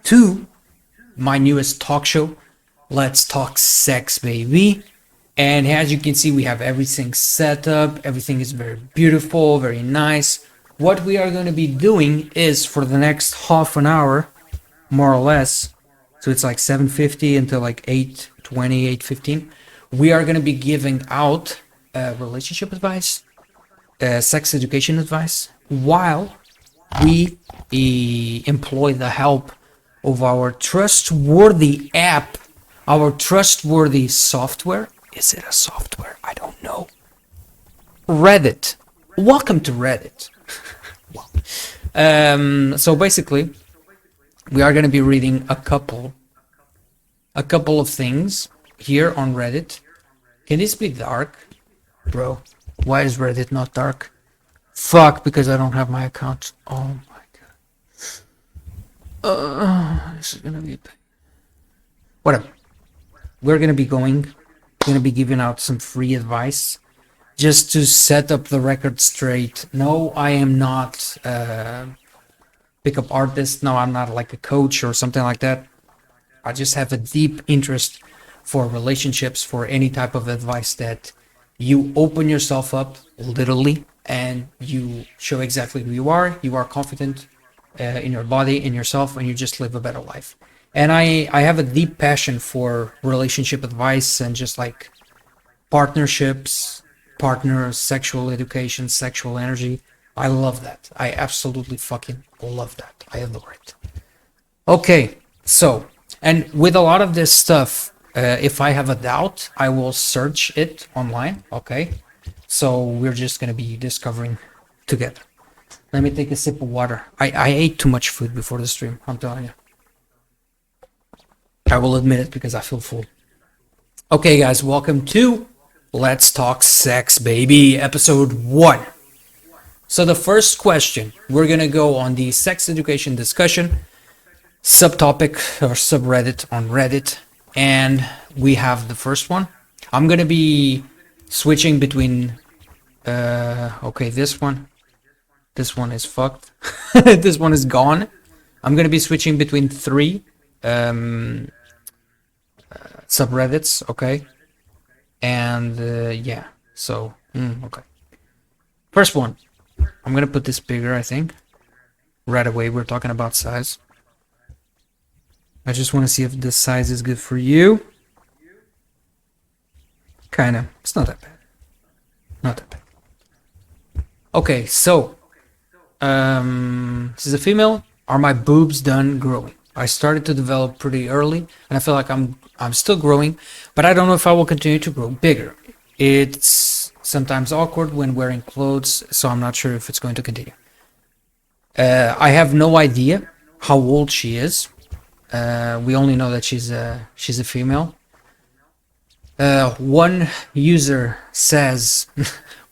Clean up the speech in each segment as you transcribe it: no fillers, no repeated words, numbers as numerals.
to my newest talk show, Let's Talk Sex, baby. And as you can see, we have everything set up. Everything is very beautiful, very nice. What we are going to be doing is for the next half an hour, more or less, so it's like 7:50 until like 8:20, 8:15, we are going to be giving out relationship advice, sex education advice, while we employ the help of our trustworthy app, our trustworthy software. Is it a software? I don't know. Reddit. Welcome to Reddit. So basically, we are going to be reading a couple of things here on Reddit. Can this be dark? Bro, why is Reddit not dark? Fuck, because I don't have my account. Oh my god. This is gonna be a pain. Whatever. We're gonna be giving out some free advice just to set up the record straight. No, I am not pickup artist. No, I'm not like a coach or something like that. I just have a deep interest for relationships, for any type of advice that you open yourself up literally and you show exactly who you are confident in your body, in yourself, and you just live a better life. And I have a deep passion for relationship advice and just like partnerships, partners, sexual education, sexual energy. I love that. I absolutely fucking love that. I adore it. Okay, so, and with a lot of this stuff, if I have a doubt, I will search it online, okay? So we're just gonna be discovering together. Let me take a sip of water. I ate too much food before the stream, I'm telling you. I will admit it because I feel full. Okay, guys, welcome to Let's Talk Sex, baby, episode 1. So the first question, we're gonna go on the sex education discussion subtopic or subreddit on Reddit, and we have the first one. I'm gonna be switching between okay, this one is fucked. This one is gone. I'm gonna be switching between 3 subreddits, okay? And yeah, so okay. First one, I'm gonna put this bigger, I think. Right away, we're talking about size. I just want to see if this size is good for you. Kinda. It's not that bad. Not that bad. Okay, so this is a female. Are my boobs done growing? I started to develop pretty early, and I feel like I'm still growing, but I don't know if I will continue to grow bigger. It's sometimes awkward when wearing clothes, so I'm not sure if it's going to continue. I have no idea how old she is. We only know that she's a female. One user says,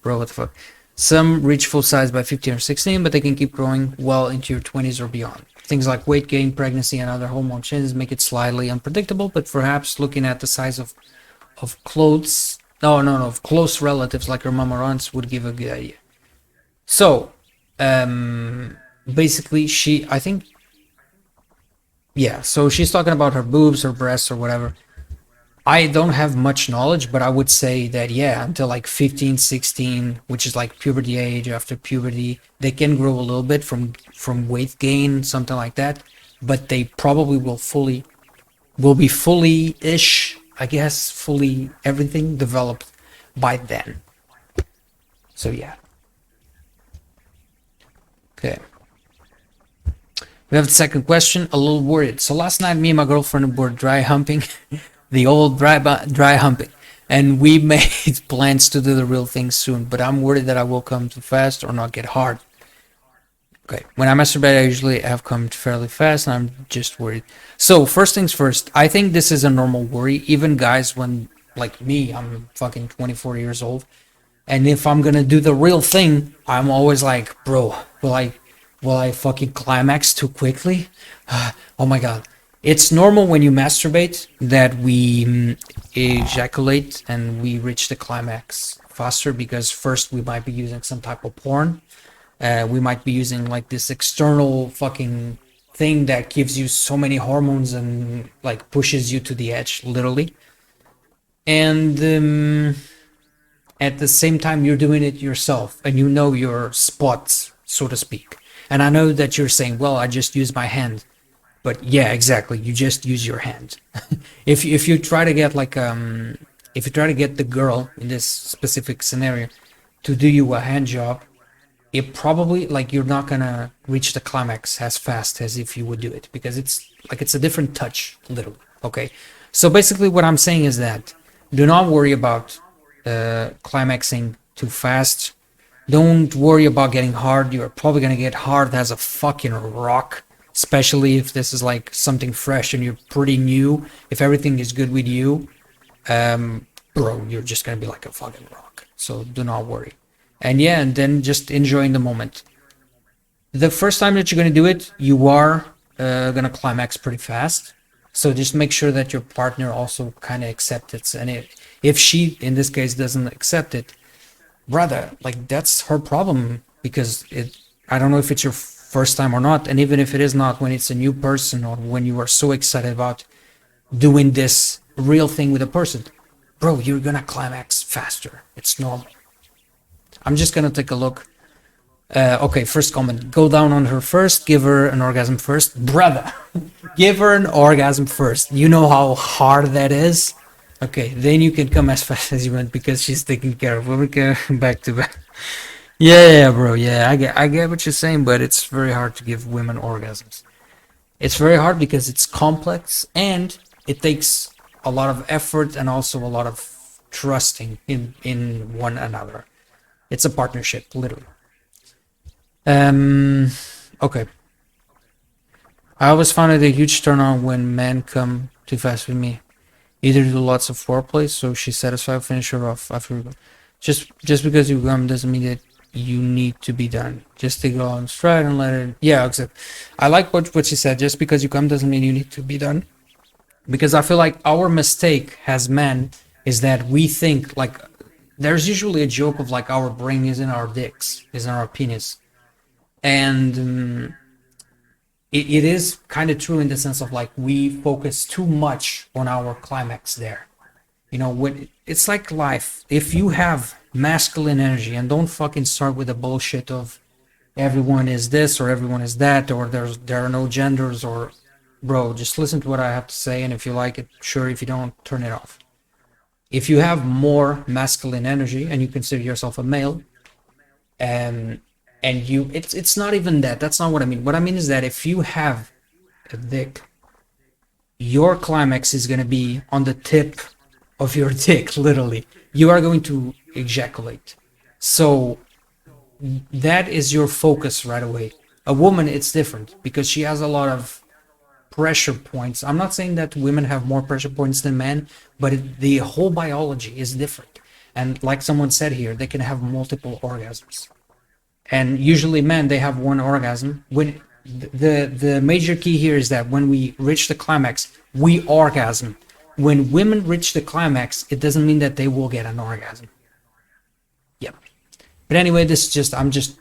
bro, what the fuck? Some reach full size by 15 or 16, but they can keep growing well into your 20s or beyond. Things like weight gain, pregnancy, and other hormone changes make it slightly unpredictable, but perhaps looking at the size of clothes, of close relatives like her mom or aunts would give a good idea. So, basically, so she's talking about her boobs, her breasts, or whatever. I don't have much knowledge, but I would say that, yeah, until like 15, 16, which is like puberty age, after puberty, they can grow a little bit from weight gain, something like that, but they probably will be fully-ish, I guess, fully everything developed by then. So, yeah. Okay. We have the second question, a little worried. So last night, me and my girlfriend were dry humping, the old dry humping, and we made plans to do the real thing soon, but I'm worried that I will come too fast or not get hard. Okay, when I masturbate, I usually have come fairly fast, and I'm just worried. So first things first, I think this is a normal worry. Even guys, when, like me, I'm fucking 24 years old, and if I'm gonna do the real thing, I'm always like, bro, will I fucking climax too quickly? Oh my god. It's normal when you masturbate that we ejaculate and we reach the climax faster, because first we might be using some type of porn. We might be using like this external fucking thing that gives you so many hormones and like pushes you to the edge, literally. And at the same time, you're doing it yourself, and you know your spots, so to speak. And I know that you're saying, "Well, I just use my hand," but yeah, exactly. You just use your hand. If you try to get like if you try to get the girl in this specific scenario to do you a hand job, it probably like you're not gonna reach the climax as fast as if you would do it, because it's a different touch, literally. Okay, so basically what I'm saying is that do not worry about climaxing too fast. Don't worry about getting hard. You're probably gonna get hard as a fucking rock, especially if this is like something fresh and you're pretty new. If everything is good with you, bro, you're just gonna be like a fucking rock. So do not worry. And yeah, and then just enjoying the moment. The first time that you're gonna do it, you are gonna climax pretty fast. So just make sure that your partner also kind of accepts it. And if she, in this case, doesn't accept it, brother, like that's her problem, because I don't know if it's your first time or not. And even if it is not, when it's a new person or when you are so excited about doing this real thing with a person, bro, you're gonna climax faster. It's normal. I'm just gonna take a look. Okay, first comment. Go down on her first. Give her an orgasm first. Brother, give her an orgasm first. You know how hard that is? Okay, then you can come as fast as you want because she's taking care of. We'll go back to back. Yeah, bro. Yeah, I get what you're saying, but it's very hard to give women orgasms. It's very hard because it's complex and it takes a lot of effort and also a lot of trusting in one another. It's a partnership, literally. Um, okay. I always found it a huge turn on when men come too fast with me. Either do lots of foreplay, so she's satisfied, finish her off after we go. Just because you come doesn't mean that you need to be done. Just take it all in stride and let it. Yeah, exactly. I like what she said. Just because you come doesn't mean you need to be done. Because I feel like our mistake as men is that we think like there's usually a joke of like our brain is in our dicks, is in our penis, and it is kind of true in the sense of like we focus too much on our climax there. You know, when it's like life. If you have masculine energy, and don't fucking start with the bullshit of everyone is this or everyone is that, or there are no genders, or bro, just listen to what I have to say, and if you like it, sure. If you don't, turn it off. If you have more masculine energy and you consider yourself a male, and you, it's not even that. That's not what I mean. What I mean is that if you have a dick, your climax is going to be on the tip of your dick, literally. You are going to ejaculate. So that is your focus right away. A woman, it's different because she has a lot of pressure points. I'm not saying that women have more pressure points than men, but the whole biology is different. And like someone said here, they can have multiple orgasms. And usually men, they have one orgasm. When the major key here is that when we reach the climax, we orgasm. When women reach the climax, it doesn't mean that they will get an orgasm. Yep. But anyway, this is just, I'm just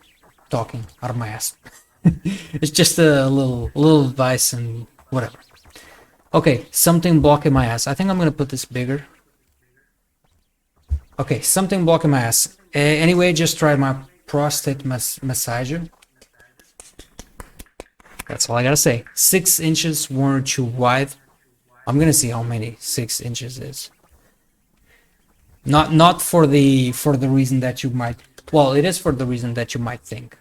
talking out of my ass. It's just a little advice and whatever. Okay, something blocking my ass. I think I'm gonna put this bigger. Okay, something blocking my ass. Anyway, just tried my prostate massager. That's all I gotta say. 6 inches, 1 or 2 wide. I'm gonna see how many 6 inches is. Not for the reason that you might. Well, it is for the reason that you might think.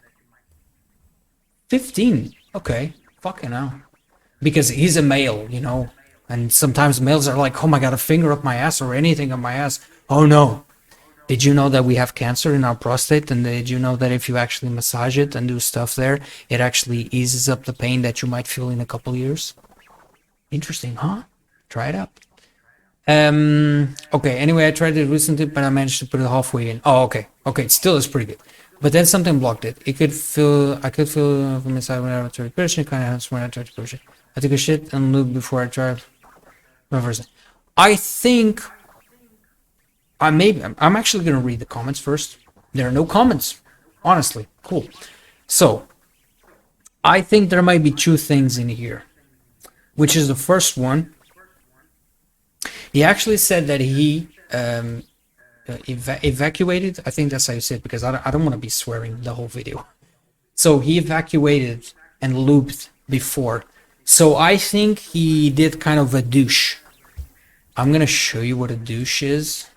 15. Okay, fucking hell. Because he's a male, you know, and sometimes males are like, oh my god, a finger up my ass or anything up my ass. Oh no. Did you know that we have cancer in our prostate? And did you know that if you actually massage it and do stuff there, it actually eases up the pain that you might feel in a couple years? Interesting, huh? Try it out. Okay, anyway, I tried it recently, but I managed to put it halfway in. Oh, okay. Okay, it still is pretty good. But then something blocked it. I could feel from inside when I tried to push it, kind of hurts when I tried to push it. I took a shit and lube before I tried. Reverse. I think I'm actually gonna read the comments first. There are no comments. Honestly. Cool. So I think there might be two things in here, which is the first one. He actually said that he evacuated. I think that's how you say it, because I don't want to be swearing the whole video. So he evacuated and looped before. So I think he did kind of a douche. I'm gonna show you what a douche is.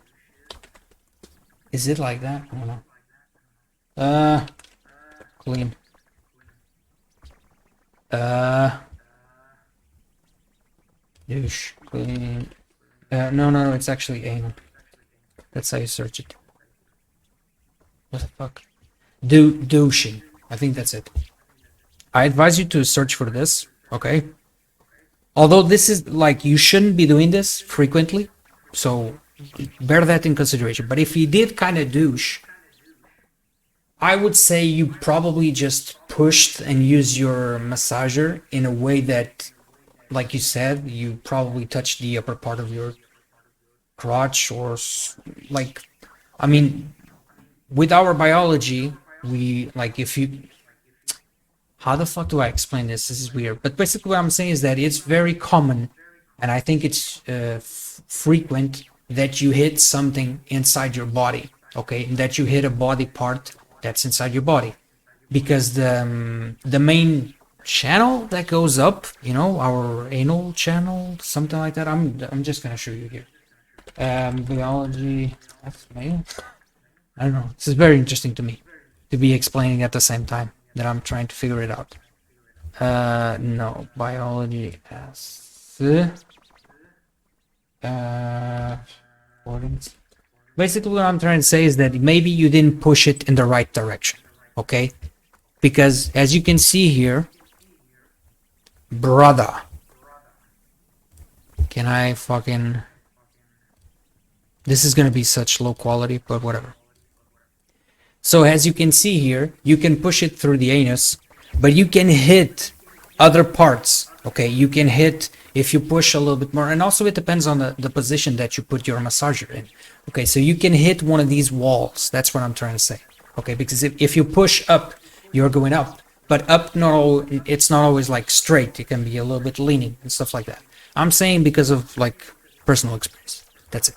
Is it like that? I don't know. Clean. Douche. Clean. No, it's actually anal. That's how you search it. What the fuck? Douching. I think that's it. I advise you to search for this, okay? Although this is like, you shouldn't be doing this frequently, so bear that in consideration. But if you did kind of douche, I would say you probably just pushed and used your massager in a way that, like you said, you probably touched the upper part of your crotch, or like, I mean, with our biology, we like, if you, how the fuck do I explain this? This is weird. But basically what I'm saying is that it's very common, and I think it's frequent, that you hit something inside your body, okay? That you hit a body part that's inside your body. Because the main channel that goes up, you know, our anal channel, something like that. I'm just gonna show you here. Biology, that's male. I don't know. This is very interesting to me to be explaining at the same time that I'm trying to figure it out. No, biology as basically what I'm trying to say is that maybe you didn't push it in the right direction, okay? Because as you can see here, brother, can I fucking, this is gonna be such low quality, but whatever. So as you can see here, you can push it through the anus, but you can hit other parts, okay? You can hit, if you push a little bit more, and also it depends on the position that you put your massager in. Okay, so you can hit one of these walls, that's what I'm trying to say. Okay, because if you push up, you're going up, but up, it's not always like straight, it can be a little bit leaning and stuff like that. I'm saying because of like personal experience, that's it.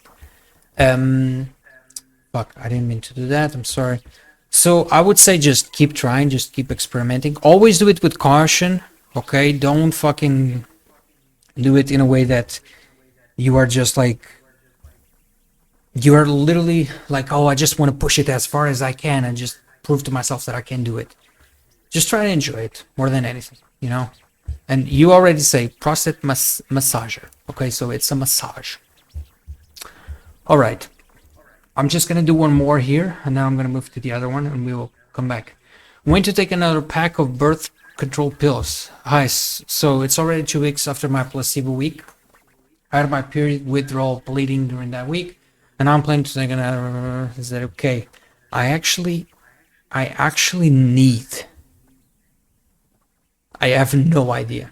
Fuck, I didn't mean to do that, I'm sorry. So I would say just keep trying, just keep experimenting. Always do it with caution, okay? Don't fucking do it in a way that you are just like, you are literally like, oh, I just want to push it as far as I can and just prove to myself that I can do it. Just try to enjoy it more than anything, you know? And you already say prostate massager, okay? So it's a massage. All right. I'm just going to do one more here, and now I'm going to move to the other one, and we will come back. When to take another pack of birth control pills? Hi, so it's already 2 weeks after my placebo week. I had my period withdrawal bleeding during that week, and I'm planning to take another. Is that okay? I actually need. I have no idea.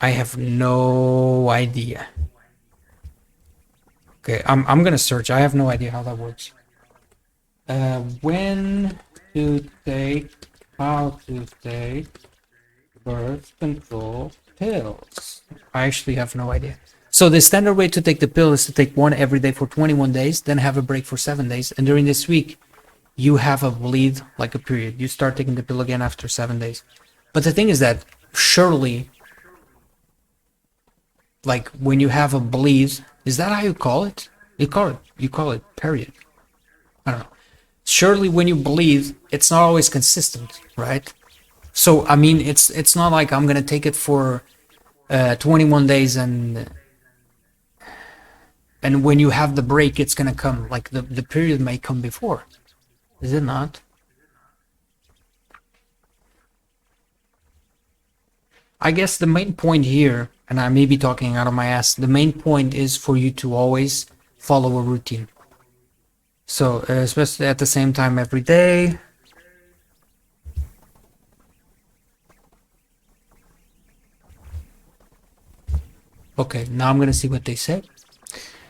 I have no idea. Okay, I'm gonna search. I have no idea how that works. When to take, how to take birth control pills? I actually have no idea. So the standard way to take the pill is to take one every day for 21 days, then have a break for 7 days, and during this week, you have a bleed, like a period. You start taking the pill again after 7 days. But the thing is that surely, like when you have a bleed, is that how you call it? You call it period. I don't know. Surely when you bleed, it's not always consistent, right? So I mean, it's not like I'm gonna take it for 21 days and when you have the break, it's gonna come. Like the period may come before. Is it not? I guess the main point here, and I may be talking out of my ass, the main point is for you to always follow a routine. So, especially at the same time every day. Okay, now I'm gonna see what they say.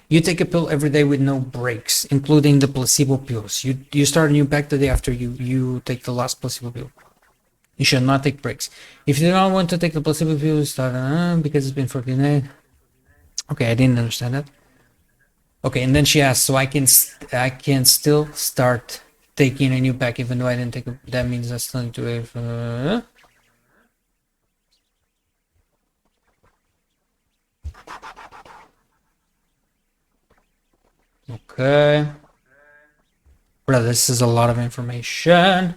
You take a pill every day with no breaks, including the placebo pills. You start a new pack the day after you take the last placebo pill. You should not take breaks. If you do not want to take the placebo pill, start because it's been 14 days. Okay, I didn't understand that. Okay, and then she asked, so I can still start taking a new pack even though I didn't take it. That means I still need to wait for. Okay. Bro, this is a lot of information.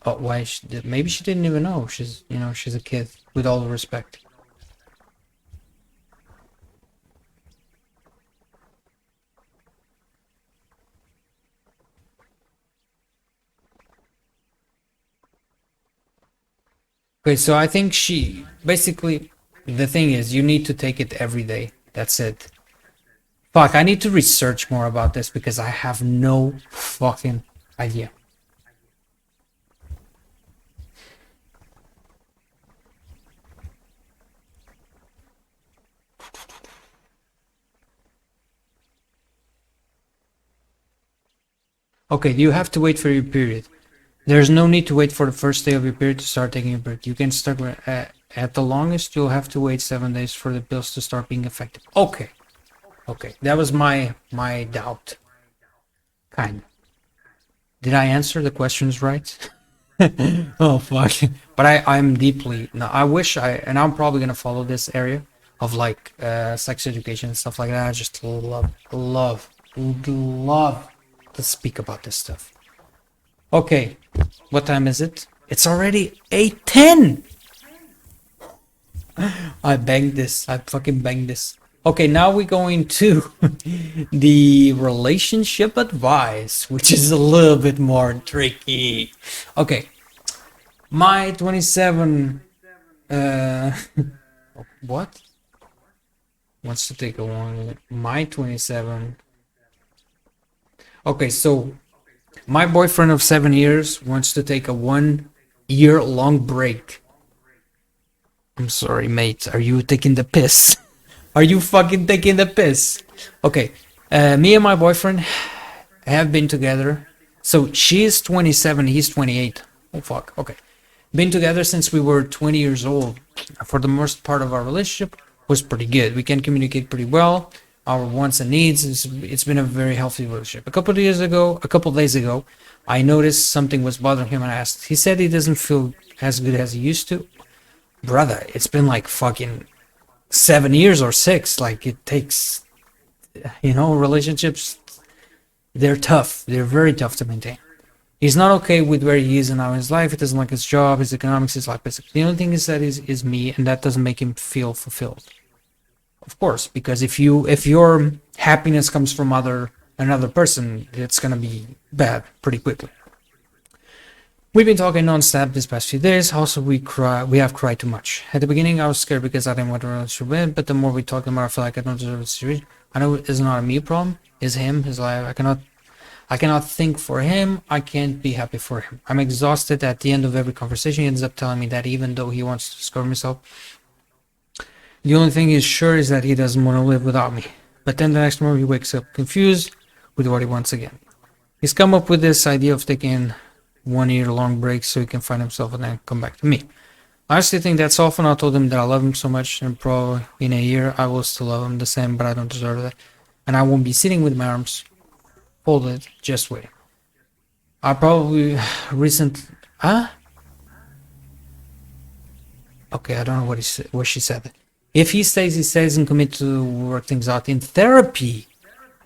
Oh, why? Maybe she didn't even know. She's a kid. With all the respect. Okay, so I think she basically the thing is you need to take it every day. That's it. Fuck, I need to research more about this because I have no fucking idea. Okay, you have to wait for your period. There's no need to wait for the first day of your period to start taking your break. You can start at the longest. You'll have to wait 7 days for the pills to start being effective. Okay, okay, that was my doubt. Kind. Did I answer the questions right? Oh fuck! But I'm deeply no. I wish and I'm probably gonna follow this area of like sex education and stuff like that. I just love to speak about this stuff. Okay, what time is it? It's already 8:10. I banged this. I fucking banged this. Okay, now we're going to the relationship advice, which is a little bit more tricky. Okay, my 27 what? Wants to take a one. My 27. Okay, so my boyfriend of 7 years wants to take a 1 year long break. I'm sorry, mate. Are you taking the piss? Are you fucking taking the piss? Okay, me and my boyfriend have been together. So she's 27, he's 28. Oh fuck, okay. Been together since we were 20 years old. For the most part of our relationship was pretty good. We can communicate pretty well. Our wants and needs. It's been a very healthy relationship. A couple days ago, I noticed something was bothering him and I asked. He said he doesn't feel as good as he used to. Brother, it's been like fucking 7 years or 6. Like it takes, relationships. They're tough. They're very tough to maintain. He's not okay with where he is now in his life. He doesn't like his job, his economics, his life. Basically, the only thing is that is me, and that doesn't make him feel fulfilled. Of course, because if your happiness comes from another person, it's gonna be bad pretty quickly. We've been talking non-stop this past few days. Also, we have cried too much. At the beginning, I was scared because I didn't want to relationship with, but the more we talk, the more I feel like I don't deserve a situation. I know it's not a me problem. It's him, his life. I cannot think for him. I can't be happy for him. I'm exhausted. At the end of every conversation, he ends up telling me that even though he wants to discover himself, the only thing he's sure is that he doesn't want to live without me. But then the next morning he wakes up confused with what he wants again. He's come up with this idea of taking 1 year long break so he can find himself and then come back to me. I honestly think that's awful. I told him that I love him so much and probably in a year I will still love him the same, but I don't deserve that. And I won't be sitting with my arms folded just waiting. I probably Okay, I don't know what she said. If he stays, he stays and commit to work things out in therapy.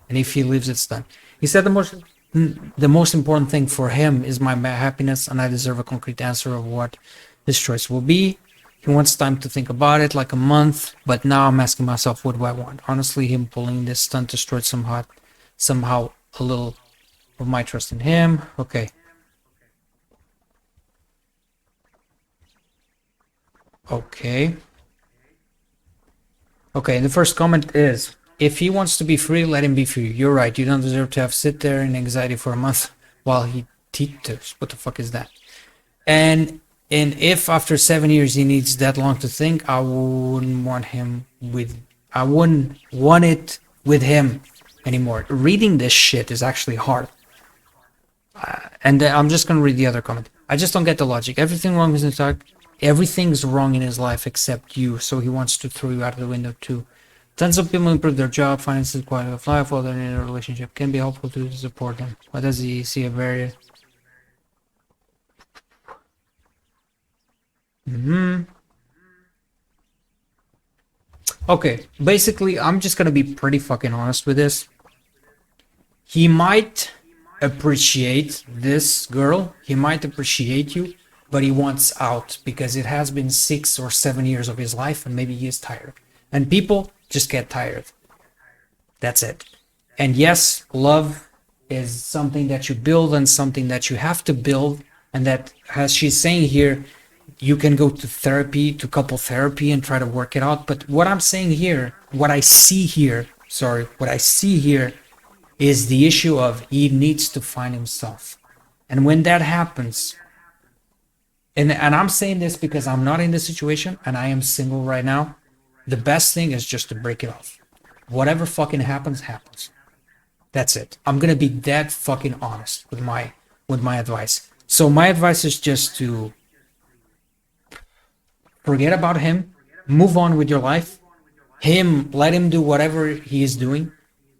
And if he leaves, it's done. He said the most important thing for him is my happiness, and I deserve a concrete answer of what his choice will be. He wants time to think about it, like a month, but now I'm asking myself, what do I want? Honestly, him pulling this stunt destroyed somehow a little of my trust in him. Okay. Okay, the first comment is, if he wants to be free, let him be free. You're right, you don't deserve to have sit there in anxiety for a month while he teeters. What the fuck is that? And if after 7 years he needs that long to think, I wouldn't want it with him anymore. Reading this shit is actually hard. And I'm just gonna read the other comment. I just don't get the logic. Everything's wrong in his life except you, so he wants to throw you out of the window too. Tons of people improve their job, finances, quality of life while they're in a relationship. Can be helpful to support them. Why does he see a very... Okay, basically, I'm just gonna be pretty fucking honest with this. He might appreciate this girl, he might appreciate you, but he wants out because it has been 6 or 7 years of his life and maybe he is tired. And people just get tired. That's it. And yes, love is something that you build and something that you have to build. And that, as she's saying here, you can go to therapy, to couple therapy and try to work it out. But what I'm saying here, what I see here is the issue of he needs to find himself. And when that happens, and I'm saying this because I'm not in this situation and I am single right now, the best thing is just to break it off. Whatever fucking happens, happens. That's it. I'm gonna be that fucking honest with my advice. So my advice is just to forget about him, move on with your life. Let him do whatever he is doing.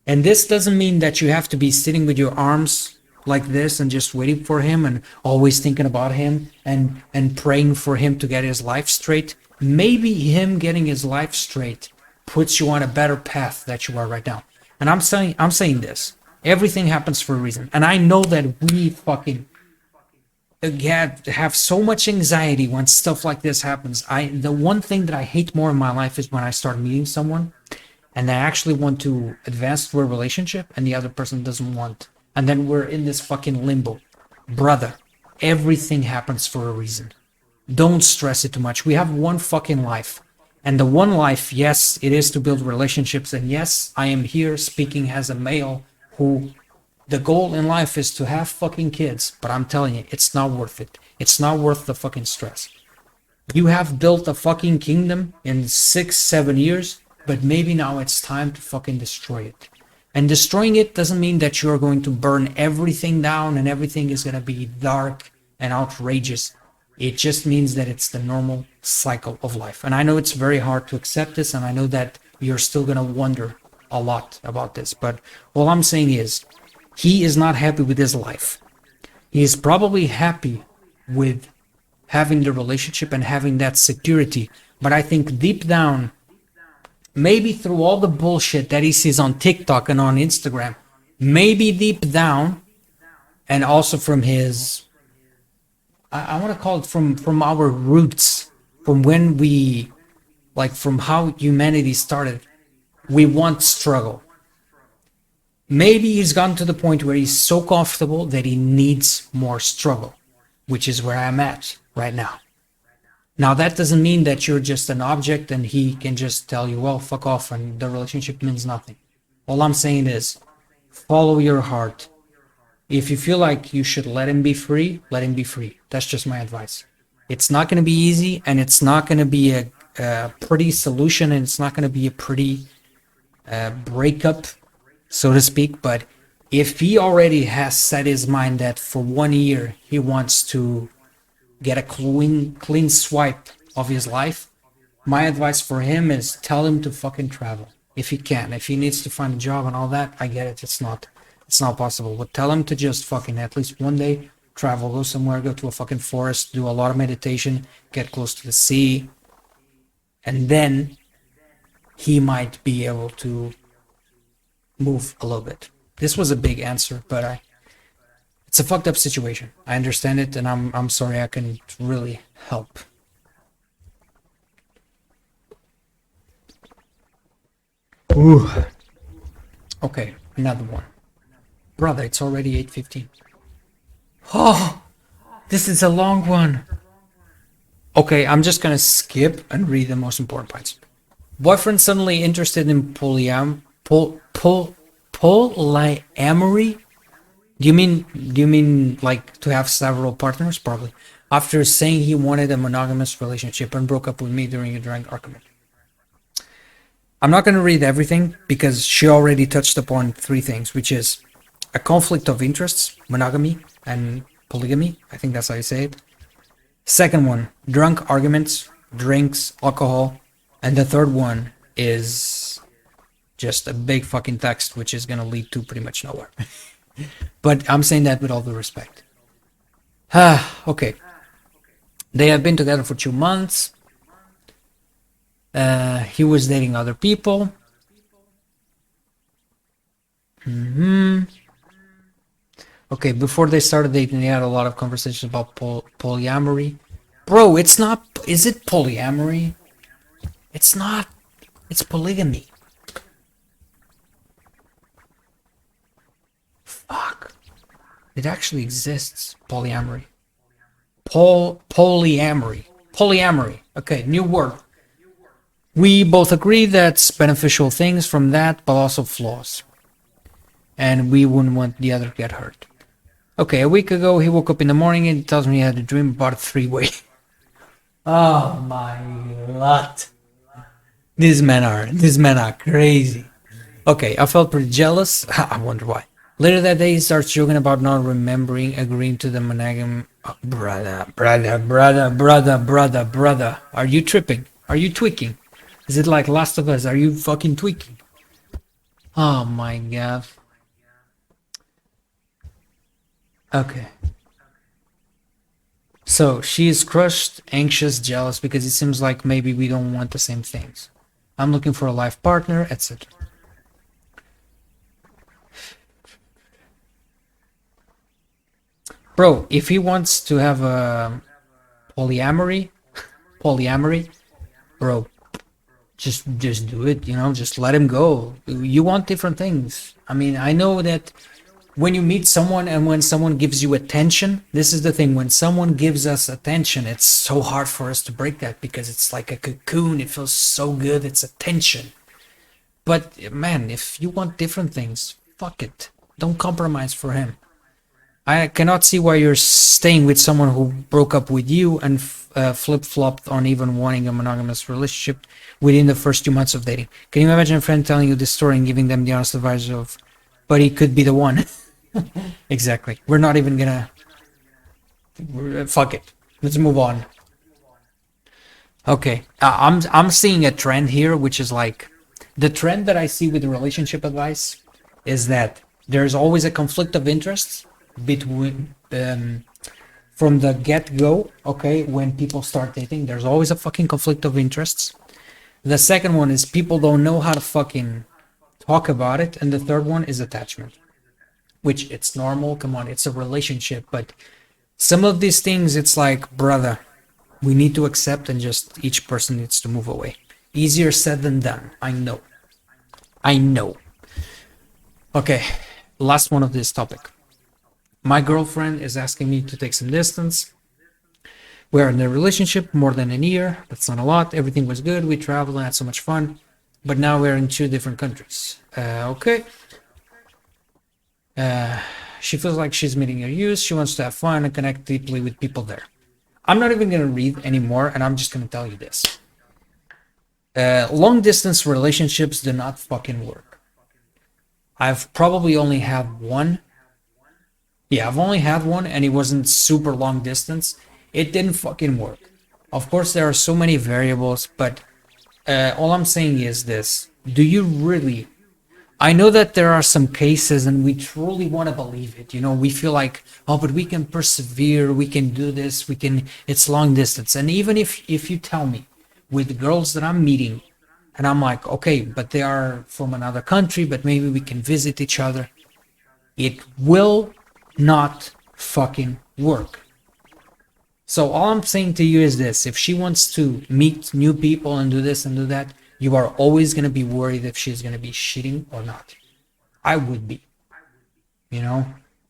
And this doesn't mean that you have to be sitting with your arms like this and just waiting for him and always thinking about him and praying for him to get his life straight. Maybe him getting his life straight puts you on a better path that you are right now. And I'm saying this. Everything happens for a reason. And I know that we fucking have so much anxiety when stuff like this happens. The one thing that I hate more in my life is when I start meeting someone and I actually want to advance to a relationship and the other person doesn't want. And then we're in this fucking limbo. Brother, everything happens for a reason. Don't stress it too much. We have one fucking life. And the one life, yes, it is to build relationships. And yes, I am here speaking as a male who the goal in life is to have fucking kids. But I'm telling you, it's not worth it. It's not worth the fucking stress. You have built a fucking kingdom in 6-7 years, but maybe now it's time to fucking destroy it. And destroying it doesn't mean that you're going to burn everything down and everything is going to be dark and outrageous. It just means that it's the normal cycle of life. And I know it's very hard to accept this, and I know that you're still going to wonder a lot about this. But all I'm saying is, he is not happy with his life. He is probably happy with having the relationship and having that security. But I think deep down, maybe through all the bullshit that he sees on TikTok and on Instagram, maybe deep down, and also from his, I want to call it from our roots, from when we, like from how humanity started, we want struggle. Maybe he's gotten to the point where he's so comfortable that he needs more struggle, which is where I'm at right now. Now, that doesn't mean that you're just an object and he can just tell you, well, fuck off, and the relationship means nothing. All I'm saying is, follow your heart. If you feel like you should let him be free, let him be free. That's just my advice. It's not going to be easy, and it's not going to be a pretty solution, and it's not going to be a pretty breakup, so to speak. But if he already has set his mind that for 1 year he wants to get a clean swipe of his life, my advice for him is tell him to fucking travel if he can. If he needs to find a job and all that, I get it. It's not possible. But tell him to just fucking at least one day travel, go somewhere, go to a fucking forest, do a lot of meditation, get close to the sea, and then he might be able to move a little bit. This was a big answer, but it's a fucked up situation. I understand it, and I'm sorry I couldn't really help. Ooh. Okay, another one. Brother, it's already 8:15. Oh, this is a long one. Okay, I'm just gonna skip and read the most important parts. Boyfriend suddenly interested in polyamory? Do you mean like to have several partners? Probably. After saying he wanted a monogamous relationship and broke up with me during a drunk argument. I'm not going to read everything because she already touched upon 3 things, which is a conflict of interests, monogamy, and polygamy. I think that's how you say it. Second one, drunk arguments, drinks, alcohol. And the third one is just a big fucking text, which is going to lead to pretty much nowhere. But I'm saying that with all due respect. Okay. They have been together for 2 months. He was dating other people. Okay, before they started dating, they had a lot of conversations about polyamory. Bro, it's not... Is it polyamory? It's not. It's polygamy. Fuck. It actually exists. Polyamory. Polyamory. Polyamory. Okay, new word. We both agree that's beneficial things from that, but also flaws. And we wouldn't want the other to get hurt. Okay, a week ago he woke up in the morning and tells me he had a dream about a three-way. Oh my god. These men are crazy. Okay, I felt pretty jealous. I wonder why. Later that day, he starts joking about not remembering agreeing to the monogamy. Oh, brother. Are you tripping? Are you tweaking? Is it like Last of Us? Are you fucking tweaking? Oh my god. Okay. So she is crushed, anxious, jealous because it seems like maybe we don't want the same things. I'm looking for a life partner, etc. Bro, if he wants to have a polyamory, bro, just do it, just let him go. You want different things. I mean, I know that when you meet someone and when someone gives you attention, this is the thing. When someone gives us attention, it's so hard for us to break that because it's like a cocoon. It feels so good. It's attention. But man, if you want different things, fuck it. Don't compromise for him. I cannot see why you're staying with someone who broke up with you and flip-flopped on even wanting a monogamous relationship within the first 2 months of dating. Can you imagine a friend telling you this story and giving them the honest advice of, but he could be the one? Exactly. We're not even gonna... Fuck it. Let's move on. Okay. I'm seeing a trend here, which is like... The trend that I see with the relationship advice is that there's always a conflict of interests between... from the get-go, okay, when people start dating, there's always a fucking conflict of interests. The second one is people don't know how to fucking talk about it. And the third one is attachment. Which it's normal, come on, it's a relationship, but some of these things, it's like, brother, we need to accept and just each person needs to move away. Easier said than done, I know. Okay, last one of this topic. My girlfriend is asking me to take some distance. We're in a relationship more than a year, that's not a lot, everything was good, we traveled and had so much fun, but now we're in 2 different countries. Okay. She feels like she's meeting her youth. She wants to have fun and connect deeply with people there. I'm not even going to read anymore, and I'm just going to tell you this. Long distance relationships do not fucking work. I've probably only had one. Yeah, I've only had one, and it wasn't super long distance. It didn't fucking work. Of course, there are so many variables, but all I'm saying is this. Do you really... I know that there are some cases and we truly want to believe it. We feel like, oh, but we can persevere, we can do this, it's long distance. And even if you tell me with girls that I'm meeting and I'm like, okay, but they are from another country, but maybe we can visit each other. It will not fucking work. So all I'm saying to you is this. If she wants to meet new people and do this and do that, you are always going to be worried if she's going to be cheating or not. I would be. A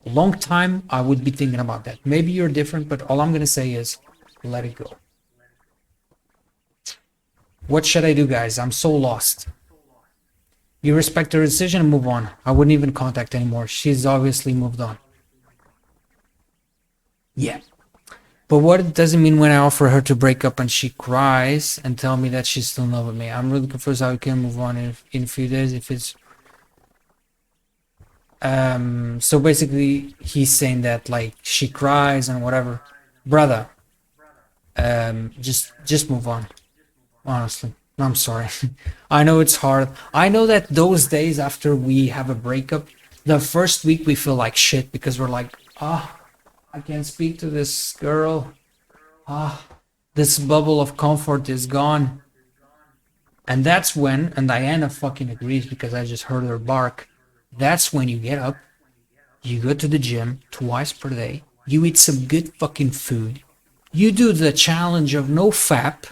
long time, I would be thinking about that. Maybe you're different, but all I'm going to say is let it go. What should I do, guys? I'm so lost. You respect her decision and move on. I wouldn't even contact anymore. She's obviously moved on. Yeah. But what does it mean when I offer her to break up and she cries and tell me that she's still in love with me? I'm really confused how we can move on in a few days if it's... So basically, he's saying that like she cries and whatever. Brother, just move on. Honestly, I'm sorry. I know it's hard. I know that those days after we have a breakup, the first week we feel like shit because we're like, ah, I can't speak to this girl. Ah, this bubble of comfort is gone. And that's when, and Diana fucking agrees because I just heard her bark. That's when you get up, you go to the gym twice per day, you eat some good fucking food, you do the challenge of no fap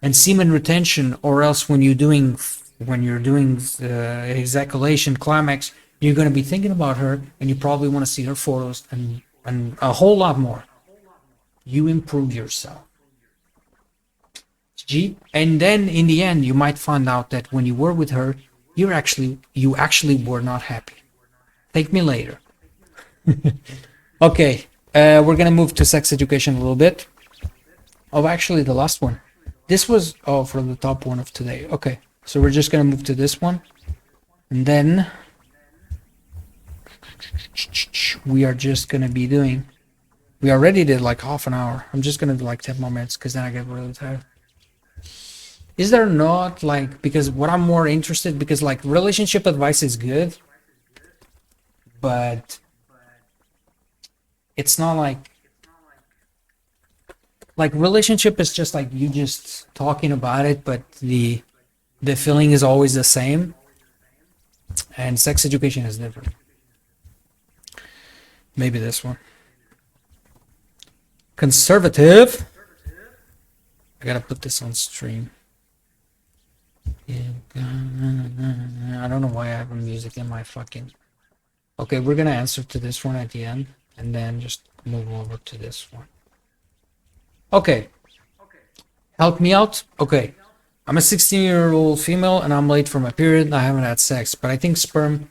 and semen retention, or else when you're doing ejaculation climax, you're gonna be thinking about her, and you probably want to see her photos and a whole lot more. You improve yourself. G, and then in the end, you might find out that when you were with her, you actually were not happy. Thank me later. Okay, we're gonna move to sex education a little bit. Oh, actually, the last one. This was for the top one of today. Okay, so we're just gonna move to this one, and then we are just gonna be doing. We already did like half an hour. I'm just gonna do like 10 more minutes because then I get really tired. Is there not like, because what I'm more interested, because like relationship advice is good, but it's not like relationship is just like you just talking about it, but the feeling is always the same, and sex education is different. Maybe this one. Conservative. I gotta put this on stream. Yeah, I don't know why I have music in my fucking. Okay, we're gonna answer to this one at the end, and then just move over to this one. Okay, help me out. Okay, I'm a 16-year-old female, and I'm late for my period. I haven't had sex, but I think sperm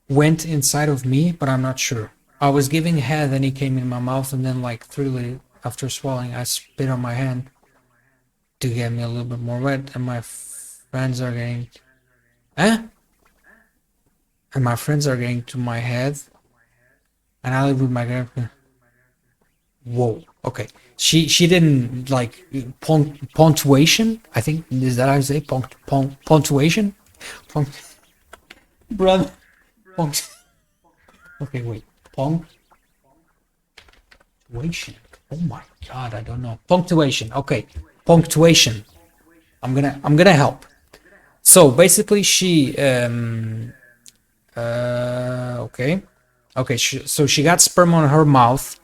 went inside of me, but I'm not sure. I was giving head, and he came in my mouth, and then like 3 after swallowing, I spit on my hand to get me a little bit more wet, and my friends are getting, eh? And my friends are getting to my head, and I live with my girlfriend. Whoa. Okay. She didn't like punctuation. I think is that how you say punctuation. Brother. Punct. Okay, wait. Punctuation. Oh my god, I don't know. Punctuation. Okay, punctuation. I'm gonna help. So basically, she okay, so she got sperm on her mouth,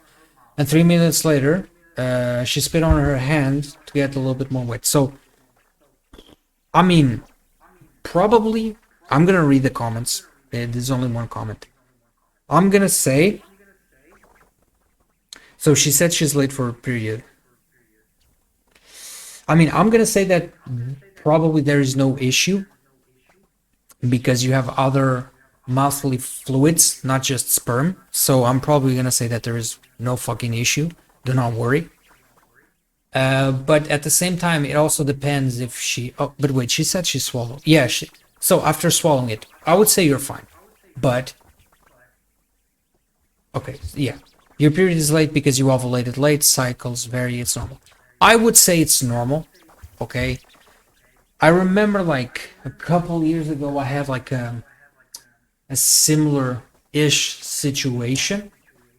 and 3 minutes later, she spit on her hand to get a little bit more wet. So, I mean, probably I'm gonna read the comments. There's only one comment. I'm gonna say. So she said she's late for a period. I mean, I'm gonna say that probably there is no issue because you have other mouthly fluids, not just sperm. So I'm probably gonna say that there is no fucking issue. Do not worry. But at the same time, it also depends if she. Oh, but wait, she said she swallowed. Yeah. So after swallowing it, I would say you're fine. But okay, yeah, your period is late because you ovulated late. Cycles vary. It's normal. I would say it's normal. Okay. I remember like a couple years ago, I had like a similar-ish situation,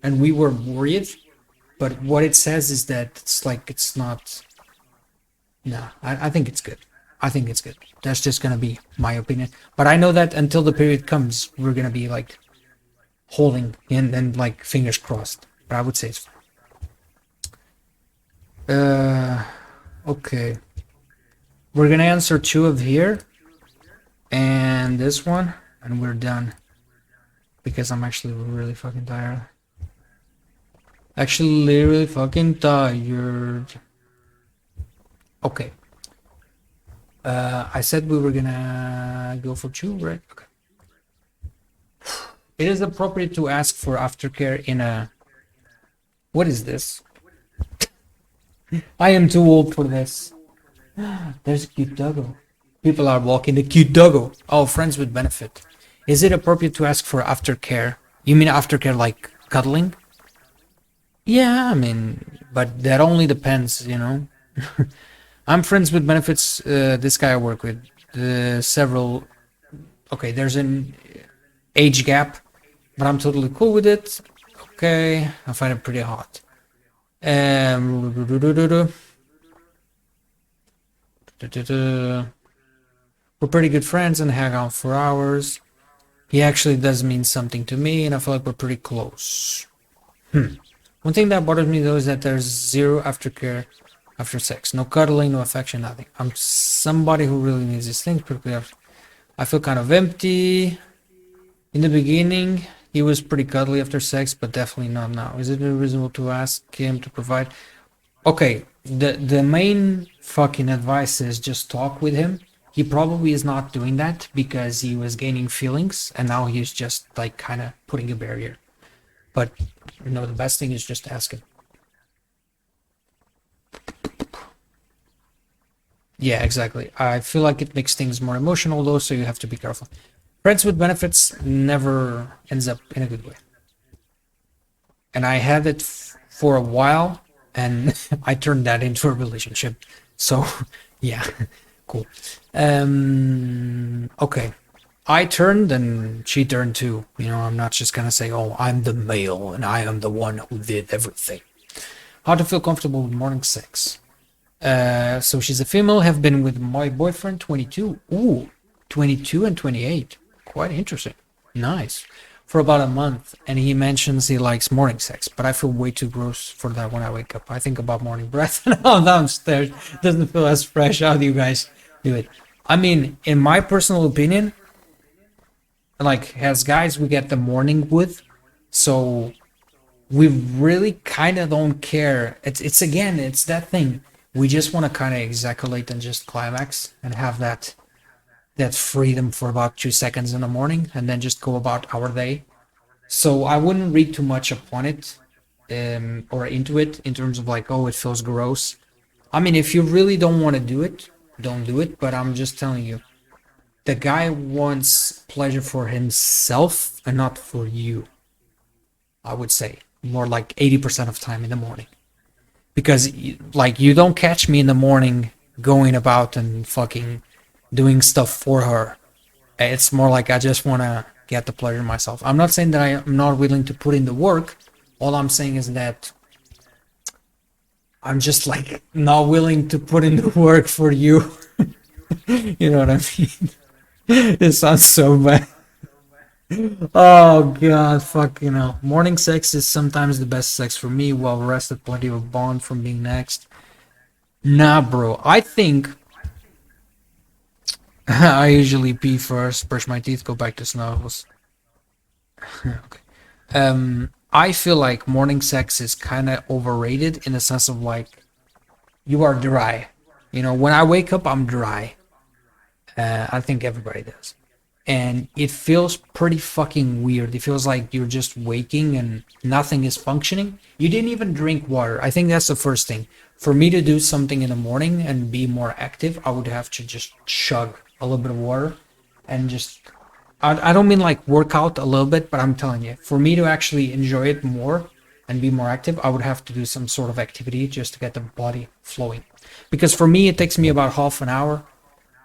and we were worried. But what it says is that it's like it's not. No, I think it's good. I think it's good. That's just gonna be my opinion. But I know that until the period comes, we're gonna be like holding and like fingers crossed. But I would say it's fine. Okay. We're gonna answer 2 of here and this one, and we're done. Because I'm actually really fucking tired. Actually, literally fucking tired. Okay. I said we were gonna go for 2, right? Okay. It is appropriate to ask for aftercare in a. What is this? I am too old for this. There's a cute doggo. People are walking the cute doggo. Oh, friends with benefit. Is it appropriate to ask for aftercare? You mean aftercare like cuddling? Yeah, I mean, but that only depends, you know. I'm friends with benefits. This guy I work with, several. Okay, there's an age gap, but I'm totally cool with it. Okay, I find it pretty hot. We're pretty good friends and hang out for hours. He actually does mean something to me, and I feel like we're pretty close. One thing that bothers me though is that there's zero aftercare after sex. No cuddling, no affection, nothing. I'm somebody who really needs these things. Particularly after, I feel kind of empty. In the beginning, he was pretty cuddly after sex, but definitely not now. Is it reasonable to ask him to provide? Okay, the main fucking advice is just talk with him. He probably is not doing that because he was gaining feelings, and now he's just like kind of putting a barrier. But you know, the best thing is just ask him. Yeah, exactly. I feel like it makes things more emotional though, so you have to be careful. Friends with benefits never ends up in a good way. And I had it for a while, and I turned that into a relationship. So, yeah, cool. Okay. I turned and she turned too. You know, I'm not just gonna say, oh, I'm the male and I am the one who did everything. How to feel comfortable with morning sex. So she's a female, have been with my boyfriend 22. Ooh, 22 and 28. Quite interesting. Nice. For about a month, and he mentions he likes morning sex, but I feel way too gross for that when I wake up. I think about morning breath and I'm downstairs. Doesn't feel as fresh. How do you guys do it? I mean, in my personal opinion, like as guys, we get the morning wood, so we really kind of don't care. It's again, it's that thing. We just want to kind of ejaculate and just climax and have that freedom for about 2 seconds in the morning, and then just go about our day. So I wouldn't read too much upon it, or into it in terms of like, oh, it feels gross. I mean, if you really don't want to do it, don't do it. But I'm just telling you, the guy wants pleasure for himself and not for you. I would say more like 80% of time in the morning, because like you don't catch me in the morning going about and fucking doing stuff for her. It's more like I just want to get the pleasure myself. I'm not saying that I am not willing to put in the work. All I'm saying is that I'm just like not willing to put in the work for you. You know what I mean? It sounds so bad. Oh god, fucking hell. Morning sex is sometimes the best sex for me, well rested, plenty of bond from being next. Nah, bro. I think I usually pee first, brush my teeth, go back to snuggles. Okay. I feel like morning sex is kind of overrated in the sense of like you are dry. You know, when I wake up, I'm dry. I think everybody does. And it feels pretty fucking weird. It feels like you're just waking and nothing is functioning. You didn't even drink water. I think that's the first thing. For me to do something in the morning and be more active, I would have to just chug a little bit of water and just. I don't mean like work out a little bit, but I'm telling you, for me to actually enjoy it more and be more active, I would have to do some sort of activity just to get the body flowing. Because for me, it takes me about half an hour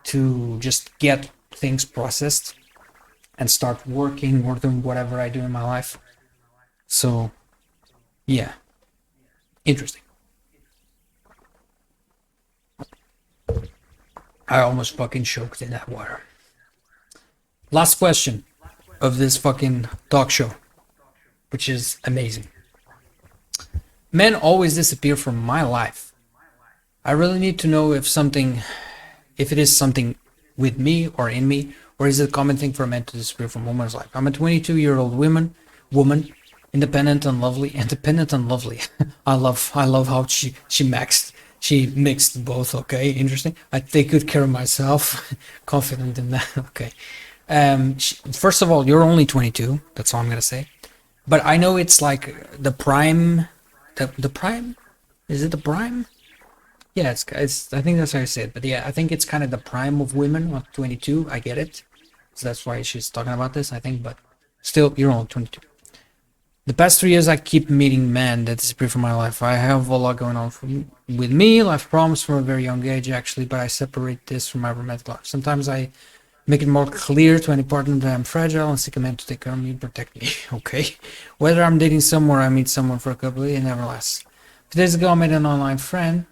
to just get things processed and start working or doing whatever I do in my life. So, yeah, interesting. I almost fucking choked in that water. Last question of this fucking talk show, which is amazing. Men always disappear from my life. I really need to know if it is something with me or in me, or is it a common thing for men to disappear from a woman's life? I'm a 22-year-old woman, independent and lovely. Independent and lovely. I love how she mixed both. Okay, interesting. I take good care of myself. Confident in that. Okay. First of all, you're only 22. That's all I'm gonna say. But I know it's like the prime. The prime? Is it the prime? Yeah, it's. I think that's how I say it. But yeah, I think it's kind of the prime of women. 22. I get it. So that's why she's talking about this, I think. But still, you're only 22. The past 3 years, I keep meeting men that disappear from my life. I have a lot going on with me, life problems from a very young age, actually, but I separate this from my romantic life. Sometimes I make it more clear to any partner that I'm fragile and seek a man to take care of me and protect me. Okay? Whether I'm dating someone or I meet someone for a couple of years, it never lasts. 2 days ago, I made an online friend,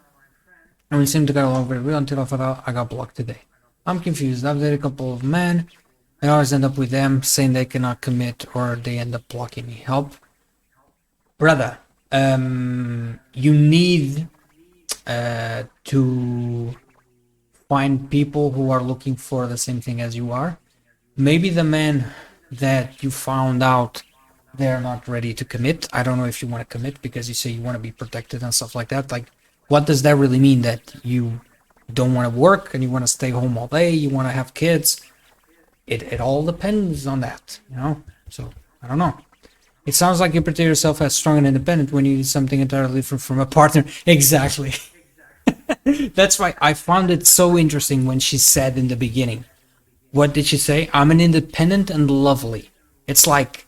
and we seemed to get along very well until I found out I got blocked today. I'm confused. I've dated a couple of men. I always end up with them saying they cannot commit or they end up blocking me. Help. Brother, you need to find people who are looking for the same thing as you are. Maybe the men that you found out they're not ready to commit. I don't know if you want to commit because you say you want to be protected and stuff like that. Like, what does that really mean? That you don't want to work and you want to stay home all day, you want to have kids? It all depends on that, you know? So, I don't know. It sounds like you portray yourself as strong and independent when you need something entirely different from a partner. Exactly. That's why I found it so interesting when she said in the beginning. What did she say? I'm an independent and lovely. It's like,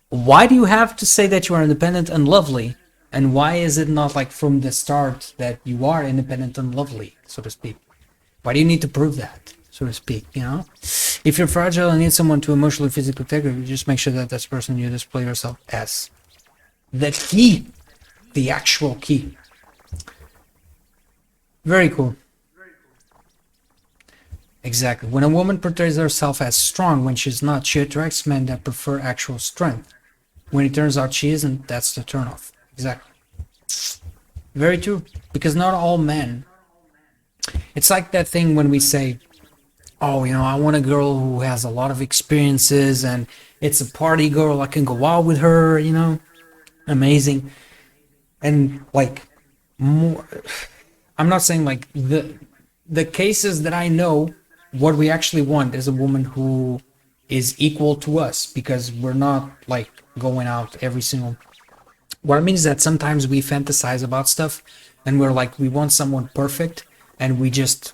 why do you have to say that you are independent and lovely? And why is it not like from the start that you are independent and lovely, so to speak? Why do you need to prove that, so to speak, you know? If you're fragile and need someone to emotionally, physically take care of you, just make sure that that's the person you display yourself as. The key. The actual key. Very cool. Exactly. When a woman portrays herself as strong when she's not, she attracts men that prefer actual strength. When it turns out she isn't, that's the turnoff. Exactly. Very true. Because not all men. It's like that thing when we say, oh, you know, I want a girl who has a lot of experiences and it's a party girl. I can go out with her, you know. Amazing. And like more, I'm not saying like the cases that I know, what we actually want is a woman who is equal to us, because we're not like going out every single. What I mean is that sometimes we fantasize about stuff and we're like, we want someone perfect, and we just,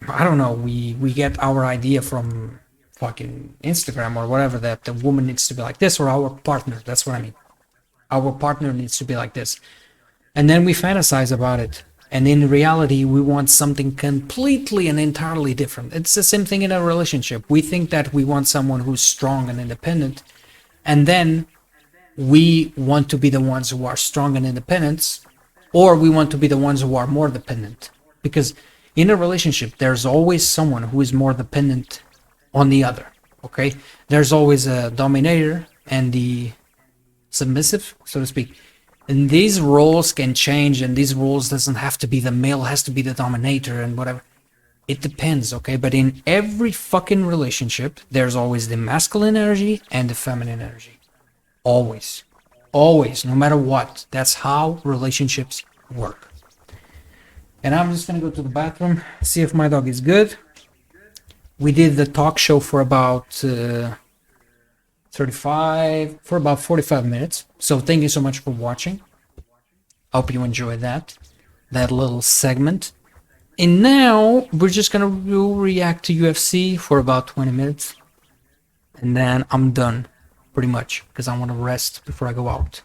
I don't know, we get our idea from fucking Instagram or whatever, that the woman needs to be like this, or our partner. That's what I mean. Our partner needs to be like this. And then we fantasize about it. And in reality, we want something completely and entirely different. It's the same thing in a relationship. We think that we want someone who's strong and independent. And then we want to be the ones who are strong and independent. Or we want to be the ones who are more dependent. Because in a relationship, there's always someone who is more dependent on the other. Okay? There's always a dominator and the submissive, so to speak. And these roles can change, and these roles doesn't have to be the male, has to be the dominator and whatever. It depends, okay? But in every fucking relationship, there's always the masculine energy and the feminine energy. Always. Always, no matter what. That's how relationships work. And I'm just gonna go to the bathroom, see if my dog is good. We did the talk show for about 45 minutes. So thank you so much for watching. Hope you enjoyed that little segment. And now we're just gonna react to UFC for about 20 minutes. And then I'm done, pretty much, because I want to rest before I go out.